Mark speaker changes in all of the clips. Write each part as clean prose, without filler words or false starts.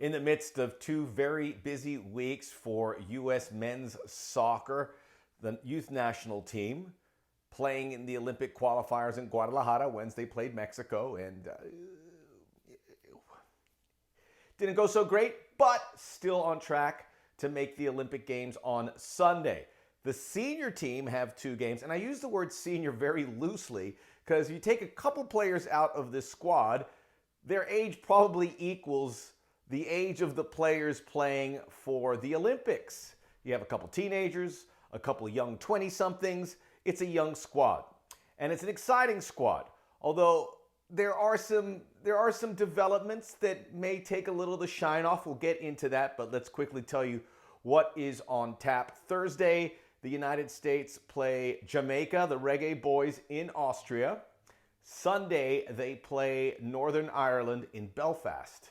Speaker 1: In the midst of two very busy weeks for U.S. men's soccer, the youth national team playing in the Olympic qualifiers in Guadalajara. Wednesday played Mexico and didn't go so great, but still on track to make the Olympic Games on Sunday. The senior team have two games, and I use the word senior very loosely because you take a couple players out of this squad, their age probably equals the age of the players playing for the Olympics. You have a couple teenagers, a couple young 20-somethings. It's a young squad, and it's an exciting squad. Although there are some developments that may take a little of the shine off. We'll get into that, but let's quickly tell you what is on tap. Thursday, the United States play Jamaica, the Reggae Boys in Austria. Sunday, they play Northern Ireland in Belfast.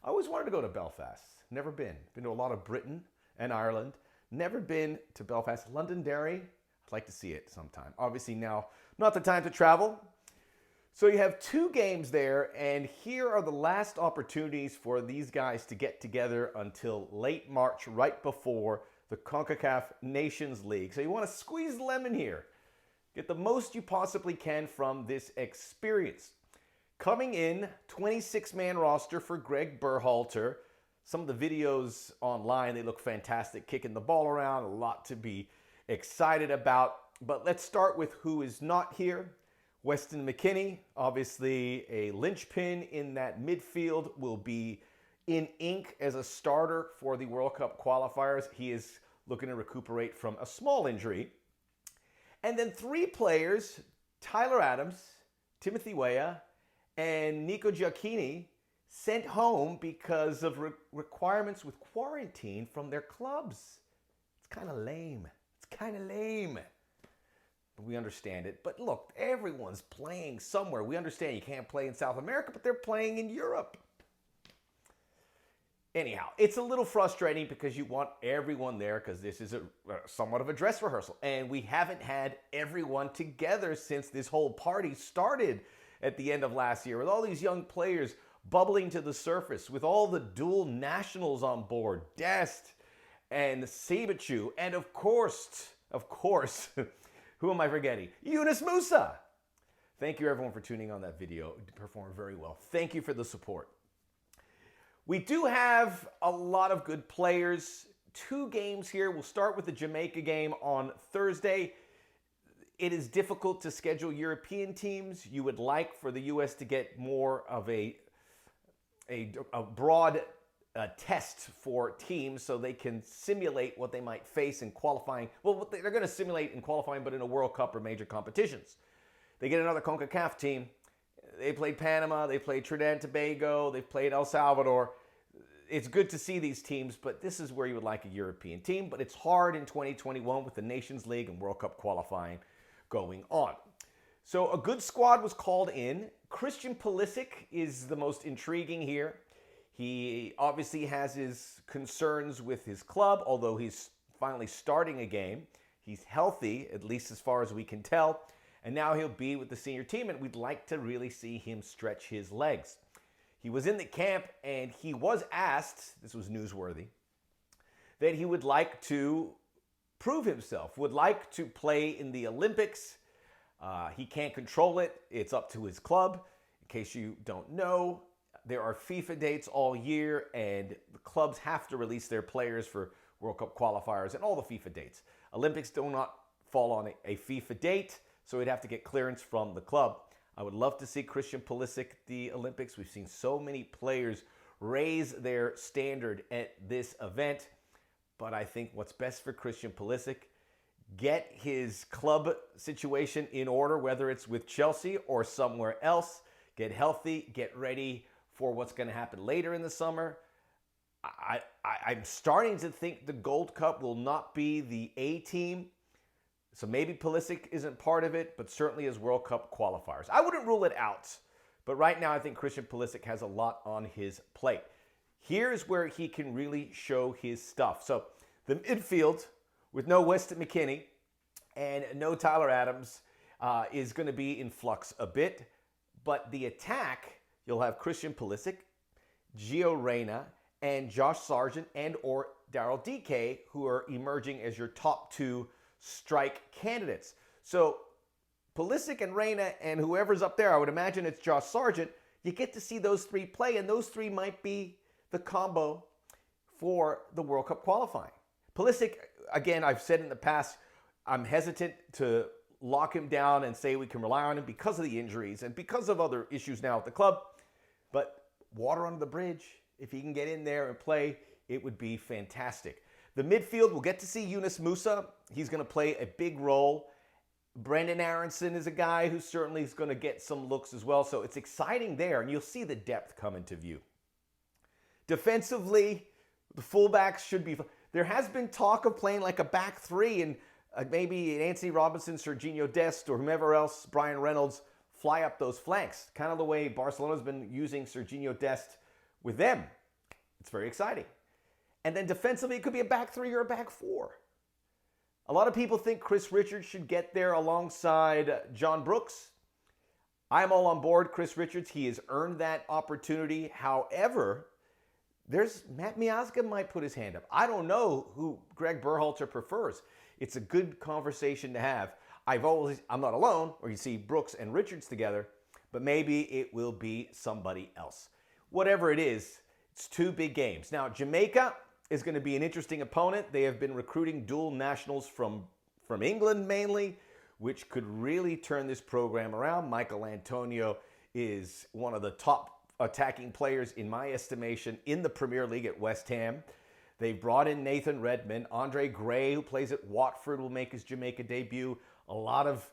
Speaker 1: I always wanted to go to Belfast. Never been. Been to a lot of Britain and Ireland. Never been to Belfast. Londonderry, I'd like to see it sometime. Obviously now, not the time to travel. So you have two games there, and here are the last opportunities for these guys to get together until late March, right before the CONCACAF Nations League. So you want to squeeze the lemon here. Get the most you possibly can from this experience. Coming in, 26-man roster for Greg Berhalter. Some of the videos online, they look fantastic, kicking the ball around, a lot to be excited about. But let's start with who is not here. Weston McKennie, obviously a linchpin in that midfield, will be in ink as a starter for the World Cup qualifiers. He is looking to recuperate from a small injury. And then three players, Tyler Adams, Timothy Weah, and Nico Giacchini, sent home because of requirements with quarantine from their clubs. It's kind of lame. But we understand it. But look, everyone's playing somewhere. We understand you can't play in South America, but they're playing in Europe. Anyhow, it's a little frustrating because you want everyone there because this is somewhat of a dress rehearsal. And we haven't had everyone together since this whole party started at the end of last year, with all these young players bubbling to the surface, with all the dual nationals on board, Dest and Sebachu, and of course, who am I forgetting? Yunus Musa. Thank you everyone for tuning on that video. You performed very well. Thank you for the support. We do have a lot of good players. Two games here. We'll start with the Jamaica game on Thursday. It is difficult to schedule European teams. You would like for the U.S. to get more of a broad test for teams so they can simulate what they might face in qualifying. Well, what they're going to simulate in qualifying, but in a World Cup or major competitions. They get another CONCACAF team. They played Panama. They played Trinidad and Tobago. They've played El Salvador. It's good to see these teams, but this is where you would like a European team. But it's hard in 2021 with the Nations League and World Cup qualifying going on. So a good squad was called in. Christian Pulisic is the most intriguing here. He obviously has his concerns with his club, although he's finally starting a game. He's healthy, at least as far as we can tell. And now he'll be with the senior team, and we'd like to really see him stretch his legs. He was in the camp, and he was asked, this was newsworthy, that he would like to prove himself, would like to play in the Olympics. He can't control it. It's up to his club. In case you don't know, there are FIFA dates all year, and the clubs have to release their players for World Cup qualifiers and all the FIFA dates. Olympics do not fall on a FIFA date, so we'd have to get clearance from the club. I would love to see Christian Pulisic at the Olympics. We've seen so many players raise their standard at this event, but I think what's best for Christian Pulisic, get his club situation in order, whether it's with Chelsea or somewhere else, get healthy, get ready for what's going to happen later in the summer. I'm starting to think the Gold Cup will not be the A team. So maybe Pulisic isn't part of it, but certainly as World Cup qualifiers. I wouldn't rule it out, but right now I think Christian Pulisic has a lot on his plate. Here's where he can really show his stuff. So the midfield, with no Weston McKennie and no Tyler Adams, is going to be in flux a bit. But the attack, you'll have Christian Pulisic, Gio Reyna, and Josh Sargent and or Daryl Dike, who are emerging as your top two strike candidates. So Pulisic and Reyna and whoever's up there, I would imagine it's Josh Sargent, you get to see those three play, and those three might be the combo for the World Cup qualifying. Pulisic, again, I've said in the past, I'm hesitant to lock him down and say we can rely on him because of the injuries and because of other issues now at the club. But water under the bridge, if he can get in there and play, it would be fantastic. The midfield, we'll get to see Yunus Musa. He's going to play a big role. Brendan Aronson is a guy who certainly is going to get some looks as well. So it's exciting there, and you'll see the depth come into view. Defensively, the fullbacks should be... There has been talk of playing like a back three, and maybe Anthony Robinson, Serginho Dest, or whomever else, Brian Reynolds, fly up those flanks. Kind of the way Barcelona's been using Serginho Dest with them. It's very exciting. And then defensively, it could be a back three or a back four. A lot of people think Chris Richards should get there alongside John Brooks. I'm all on board Chris Richards. He has earned that opportunity. However, Matt Miazga might put his hand up. I don't know who Greg Berhalter prefers. It's a good conversation to have. I'm not alone, or you see Brooks and Richards together, but maybe it will be somebody else. Whatever it is, it's two big games. Now, Jamaica is going to be an interesting opponent. They have been recruiting dual nationals from England mainly, which could really turn this program around. Michael Antonio is one of the top attacking players, in my estimation, in the Premier League at West Ham. They've brought in Nathan Redmond. Andre Gray, who plays at Watford, will make his Jamaica debut. A lot of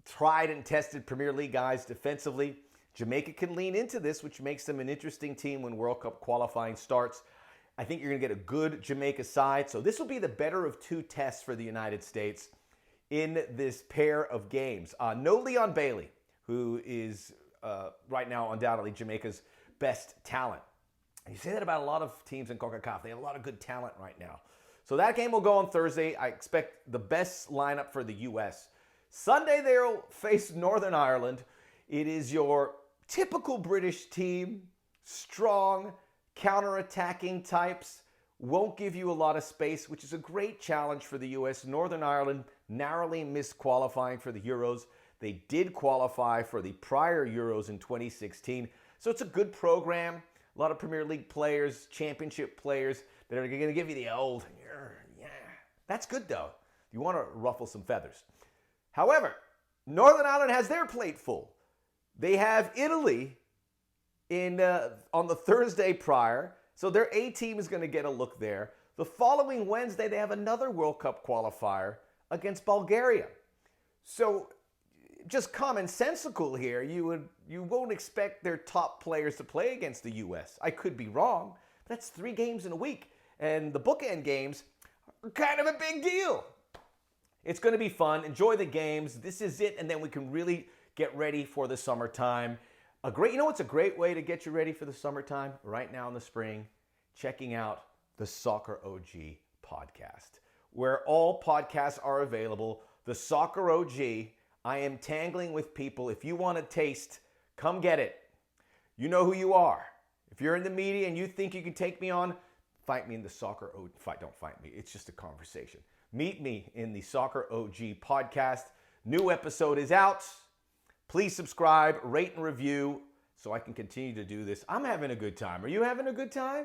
Speaker 1: tried and tested Premier League guys defensively. Jamaica can lean into this, which makes them an interesting team when World Cup qualifying starts. I think you're going to get a good Jamaica side. So this will be the better of two tests for the United States in this pair of games. No Leon Bailey, who is right now undoubtedly Jamaica's best talent. And you say that about a lot of teams in CONCACAF. They have a lot of good talent right now. So that game will go on Thursday. I expect the best lineup for the U.S. Sunday, they'll face Northern Ireland. It is your typical British team, strong, counter-attacking types, won't give you a lot of space, which is a great challenge for the U.S. Northern Ireland narrowly missed qualifying for the Euros. They did qualify for the prior Euros in 2016. So it's a good program. A lot of Premier League players, championship players that are going to give you the old, yeah. That's good, though. You want to ruffle some feathers. However, Northern Ireland has their plate full. They have Italy on the Thursday prior, so their A team is going to get a look there. The following Wednesday, they have another World Cup qualifier against Bulgaria. So just commonsensical here, you won't expect their top players to play against the U.S. I could be wrong. That's 3 games in a week, and the bookend games are kind of a big deal. It's going to be fun. Enjoy the games. This is it, and then we can really get ready for the summertime. It's a great way to get you ready for the summertime right now in the spring, checking out the Soccer OG podcast, where all podcasts are available. The Soccer OG. I am tangling with people. If you want a taste, come get it. You know who you are. If you're in the media and you think you can take me on, fight me in the Soccer OG. Don't fight me. It's just a conversation. Meet me in the Soccer OG podcast. New episode is out. Please subscribe, rate, and review so I can continue to do this. I'm having a good time. Are you having a good time?